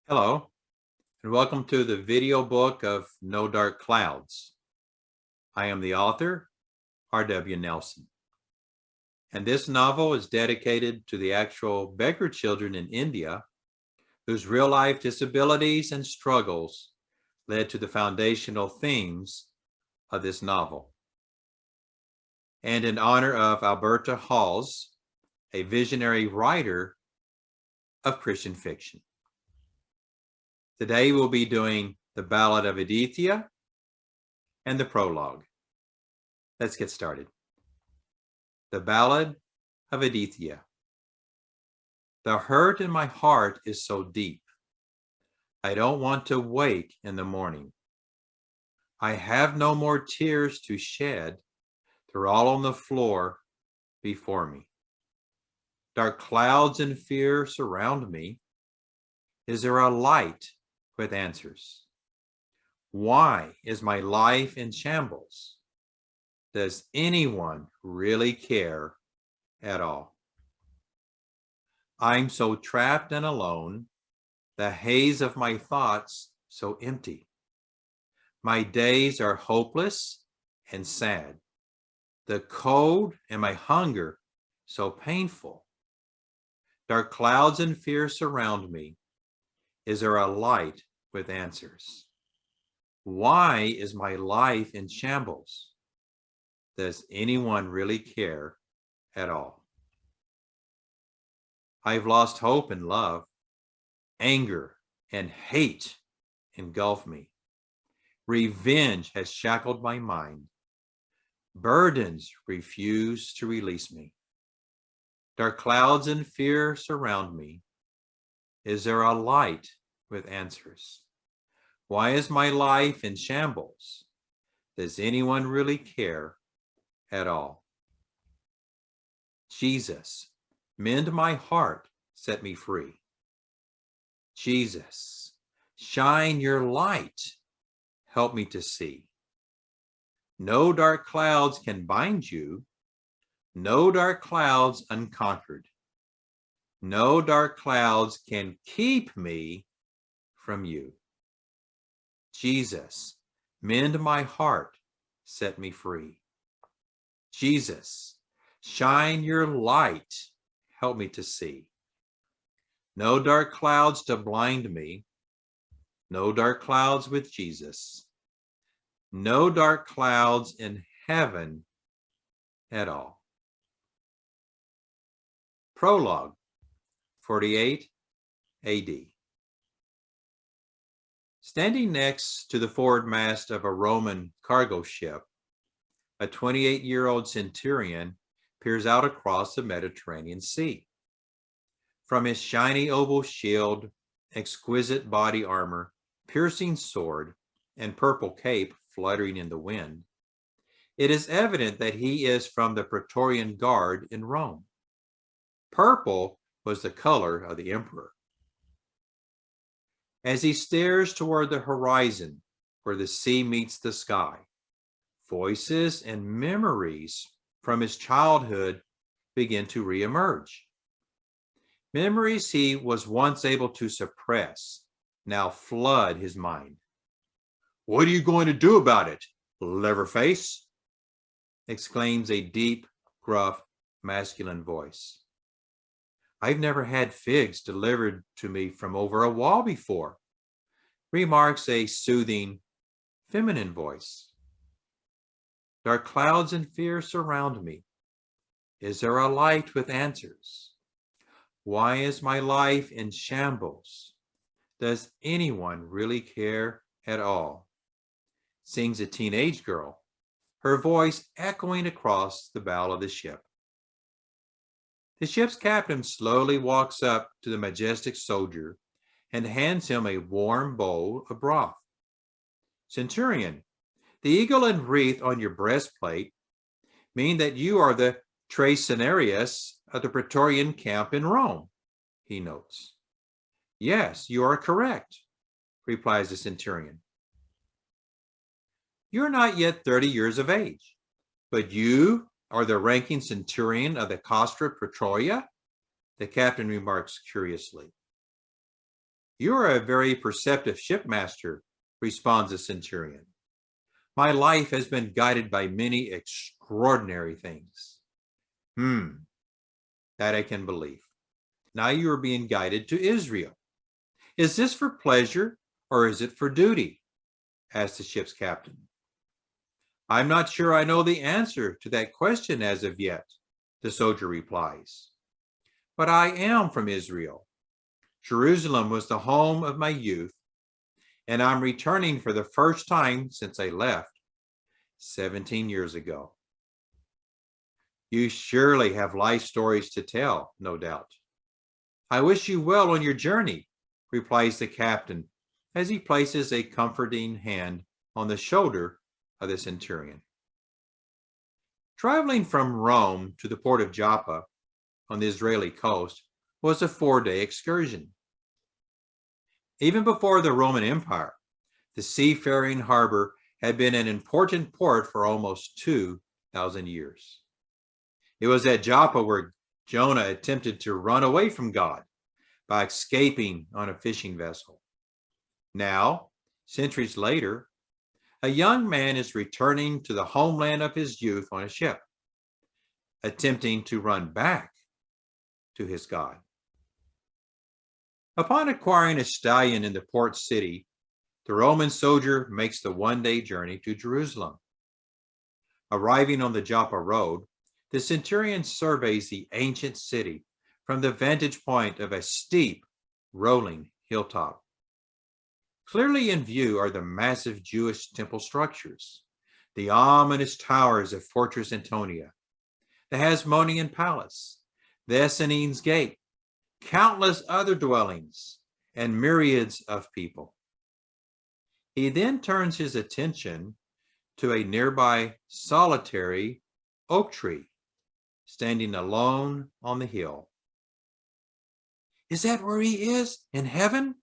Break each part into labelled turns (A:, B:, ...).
A: Hello, and welcome to the video book of No Dark Clouds. I am the author, R.W. Nelson. And this novel is dedicated to the actual beggar children in India whose real-life disabilities and struggles led to the foundational themes of this novel. And in honor of Alberta Halls, a visionary writer of Christian fiction. Today we'll be doing the Ballad of Aditya and the Prologue. Let's get started. The Ballad of Aditya. The hurt in my heart is so deep. I don't want to wake in the morning. I have no more tears to shed. They're all on the floor before me. Dark clouds and fear surround me. Is there a light with answers? Why is my life in shambles? Does anyone really care at all? I'm so trapped and alone, the haze of my thoughts so empty. My days are hopeless and sad. The cold and my hunger so painful. Dark clouds and fear surround me. Is there a light with answers? Why is my life in shambles? Does anyone really care at all? I've lost hope and love. Anger and hate engulf me. Revenge has shackled my mind. Burdens refuse to release me. Dark clouds and fear surround me. Is there a light with answers? Why is my life in shambles? Does anyone really care at all? Jesus, mend my heart, set me free. Jesus, shine your light, help me to see. No dark clouds can bind you, no dark clouds unconquered. No dark clouds can keep me from you. Jesus, mend my heart, set me free. Jesus, shine your light, help me to see. No dark clouds to blind me, no dark clouds with Jesus. No dark clouds in heaven at all. Prologue, 48 AD. Standing next to the forward mast of a Roman cargo ship, a 28-year-old centurion peers out across the Mediterranean Sea. From his shiny oval shield, exquisite body armor, piercing sword, and purple cape fluttering in the wind, it is evident that he is from the Praetorian Guard in Rome. Purple was the color of the emperor. As he stares toward the horizon where the sea meets the sky, voices and memories from his childhood begin to reemerge. Memories he was once able to suppress now flood his mind. "What are you going to do about it, Leatherface?" exclaims a deep, gruff, masculine voice. "I've never had figs delivered to me from over a wall before," remarks a soothing, feminine voice. Dark clouds and fear surround me. Is there a light with answers? Why is my life in shambles? Does anyone really care at all? Sings a teenage girl, her voice echoing across the bow of the ship. The ship's captain slowly walks up to the majestic soldier and hands him a warm bowl of broth. "Centurion, the eagle and wreath on your breastplate mean that you are the Tracenarius of the Praetorian camp in Rome," he notes. "Yes, you are correct," replies the centurion. "You're not yet 30 years of age, but you are the ranking centurion of the Castra Praetoria?" the captain remarks curiously. You are a very perceptive shipmaster, responds the centurion. My life has been guided by many extraordinary things. That I can believe. Now you are being guided to Israel. Is this for pleasure or is it for duty? Asked the ship's captain. I'm not sure I know the answer to that question as of yet, the soldier replies. But I am from Israel. Jerusalem was the home of my youth, and I'm returning for the first time since I left 17 years ago. You surely have life stories to tell, no doubt. I wish you well on your journey, replies the captain as he places a comforting hand on the shoulder of the centurion. Traveling from Rome to the port of Joppa on the Israeli coast was a 4-day excursion. Even before the Roman Empire, the seafaring harbor had been an important port for almost 2,000 years. It was at Joppa where Jonah attempted to run away from God by escaping on a fishing vessel. Now, centuries later, a young man is returning to the homeland of his youth on a ship, attempting to run back to his God. Upon acquiring a stallion in the port city, the Roman soldier makes the 1-day journey to Jerusalem. Arriving on the Joppa road, the centurion surveys the ancient city from the vantage point of a steep, rolling hilltop. Clearly in view are the massive Jewish temple structures, the ominous towers of Fortress Antonia, the Hasmonean Palace, the Essenine's Gate, countless other dwellings, and myriads of people. He then turns his attention to a nearby solitary oak tree, standing alone on the hill. Is that where he is, in heaven?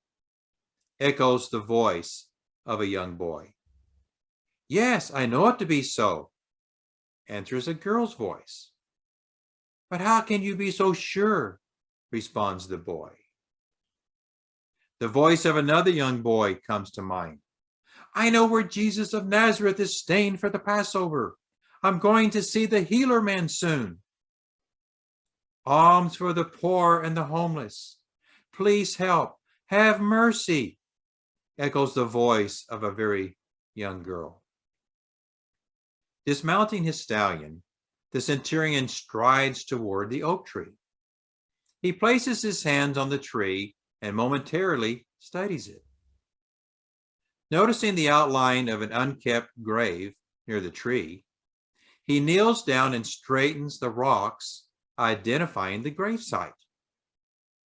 A: Echoes the voice of a young boy. Yes, I know it to be so, answers a girl's voice. But how can you be so sure? Responds the boy. The voice of another young boy comes to mind. I know where Jesus of Nazareth is staying for the Passover. I'm going to see the healer man soon. Alms for the poor and the homeless. Please help. Have mercy, echoes the voice of a very young girl. Dismounting his stallion, the centurion strides toward the oak tree. He places his hands on the tree and momentarily studies it. Noticing the outline of an unkept grave near the tree, he kneels down and straightens the rocks, identifying the gravesite.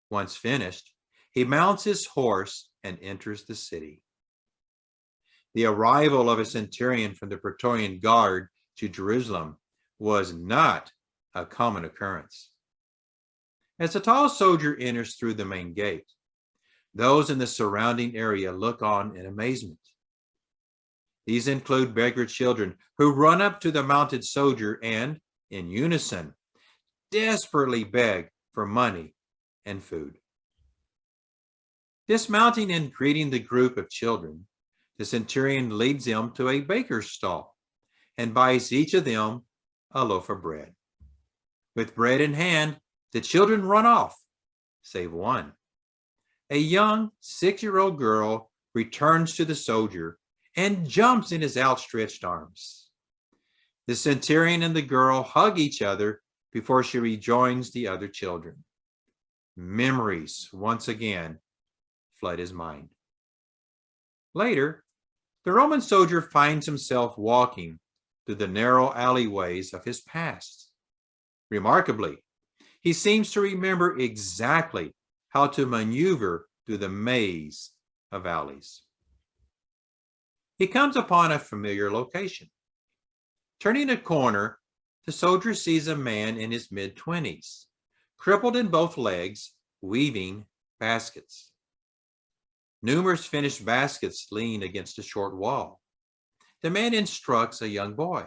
A: Once finished, he mounts his horse and enters the city. The arrival of a centurion from the Praetorian Guard to Jerusalem was not a common occurrence. As the tall soldier enters through the main gate, those in the surrounding area look on in amazement. These include beggar children who run up to the mounted soldier and, in unison, desperately beg for money and food. Dismounting and greeting the group of children, the centurion leads them to a baker's stall and buys each of them a loaf of bread. With bread in hand, the children run off, save one. A young 6-year-old girl returns to the soldier and jumps in his outstretched arms. The centurion and the girl hug each other before she rejoins the other children. Memories, once again, flood his mind. Later, the Roman soldier finds himself walking through the narrow alleyways of his past. Remarkably, he seems to remember exactly how to maneuver through the maze of alleys. He comes upon a familiar location. Turning a corner, the soldier sees a man in his mid-20s, crippled in both legs, weaving baskets. Numerous finished baskets lean against a short wall. The man instructs a young boy.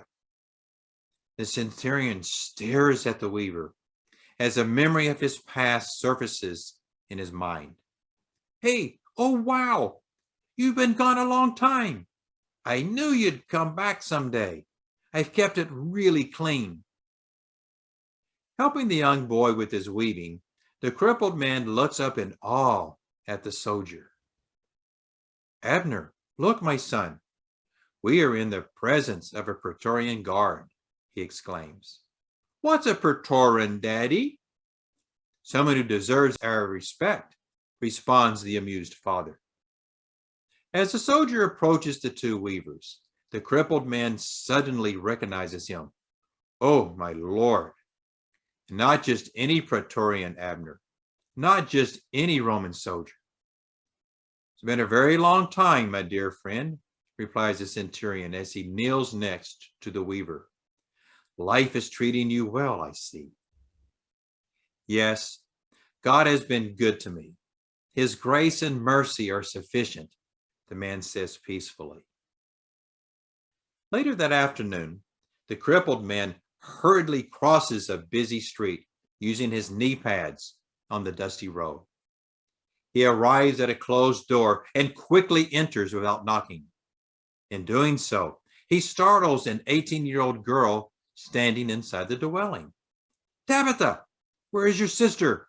A: The centurion stares at the weaver as a memory of his past surfaces in his mind. Hey, Oh, wow. You've been gone a long time. I knew you'd come back someday. I've kept it really clean. Helping the young boy with his weaving, the crippled man looks up in awe at the soldier. Abner, look, my son. We are in the presence of a Praetorian guard, he exclaims. What's a Praetorian, Daddy? Someone who deserves our respect, responds the amused father. As the soldier approaches the two weavers, the crippled man suddenly recognizes him. Oh, my lord. Not just any Praetorian, Abner. Not just any Roman soldier. It's been a very long time, my dear friend, replies the centurion as he kneels next to the weaver. Life is treating you well, I see. Yes, God has been good to me. His grace and mercy are sufficient, the man says peacefully. Later that afternoon, the crippled man hurriedly crosses a busy street using his knee pads on the dusty road. He arrives at a closed door and quickly enters without knocking. In doing so, he startles an 18-year-old girl standing inside the dwelling. Tabitha, where is your sister?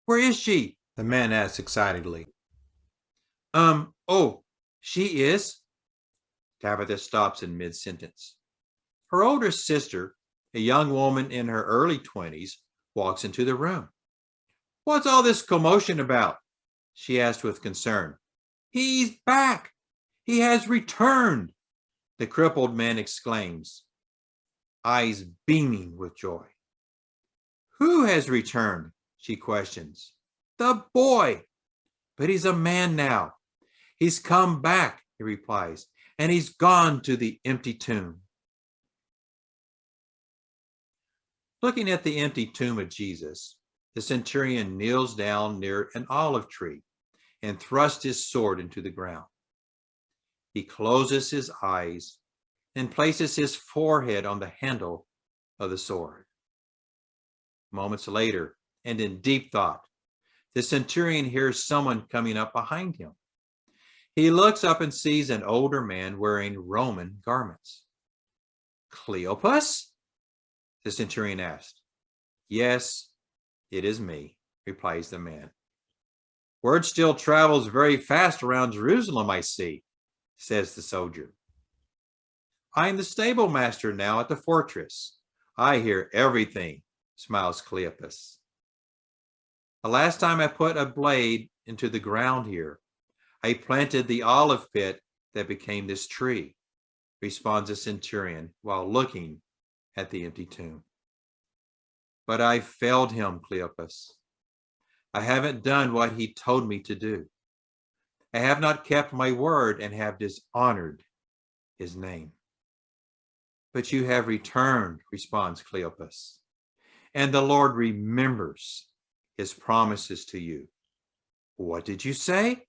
A: Where is she? The man asks excitedly. Oh, she is? Tabitha stops in mid-sentence. Her older sister, a young woman in her early 20s, walks into the room. What's all this commotion about? She asked with concern. He's back. He has returned, the crippled man exclaims, eyes beaming with joy. Who has returned? She questions. The boy. But he's a man now. He's come back, he replies, and he's gone to the empty tomb. Looking at the empty tomb of Jesus, the centurion kneels down near an olive tree and thrusts his sword into the ground. He closes his eyes and places his forehead on the handle of the sword. Moments later, and in deep thought, the centurion hears someone coming up behind him. He looks up and sees an older man wearing Roman garments. Cleopas? The centurion asked. Yes, it is me, replies the man. Word still travels very fast around Jerusalem, I see, says the soldier. I am the stable master now at the fortress. I hear everything, smiles Cleopas. The last time I put a blade into the ground here, I planted the olive pit that became this tree, responds the centurion while looking at the empty tomb. But I failed him, Cleopas. I haven't done what he told me to do. I have not kept my word and have dishonored his name. But you have returned, responds Cleopas, and the Lord remembers his promises to you. What did you say?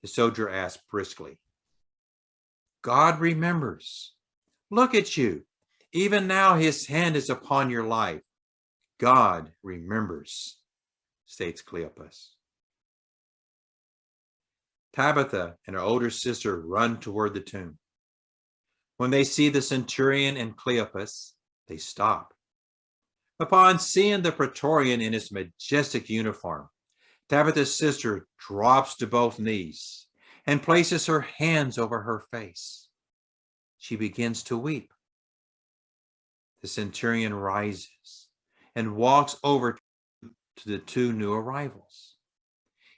A: The soldier asked briskly. God remembers. Look at you. Even now his hand is upon your life. God remembers, states Cleopas. Tabitha and her older sister run toward the tomb. When they see the centurion and Cleopas, they stop. Upon seeing the Praetorian in his majestic uniform, Tabitha's sister drops to both knees and places her hands over her face. She begins to weep. The centurion rises and walks over to the two new arrivals.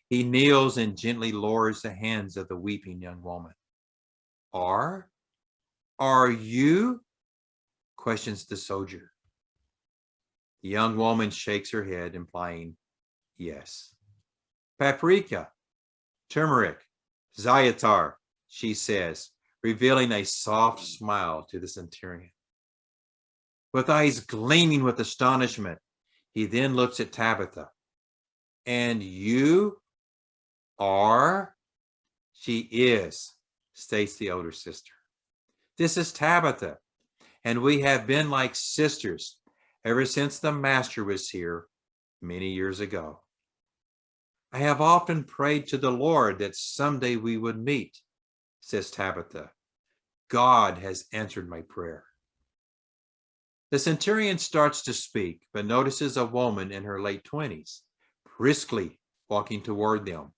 A: He kneels and gently lowers the hands of the weeping young woman. Are you? Questions the soldier. The young woman shakes her head, implying yes. Paprika, turmeric, za'atar, she says, revealing a soft smile to the centurion. With eyes gleaming with astonishment, he then looks at Tabitha. And you are? She is, states the older sister. This is Tabitha, and we have been like sisters ever since the master was here many years ago. I have often prayed to the Lord that someday we would meet, says Tabitha. God has answered my prayer. The centurion starts to speak, but notices a woman in her late 20s, briskly walking toward them.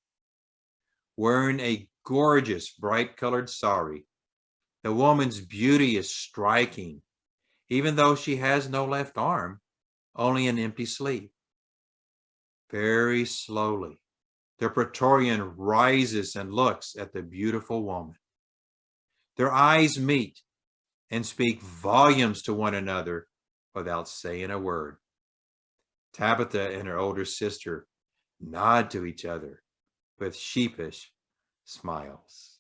A: Wearing a gorgeous, bright colored sari, the woman's beauty is striking, even though she has no left arm, only an empty sleeve. Very slowly, the Praetorian rises and looks at the beautiful woman. Their eyes meet and speak volumes to one another without saying a word. Tabitha and her older sister nod to each other with sheepish smiles.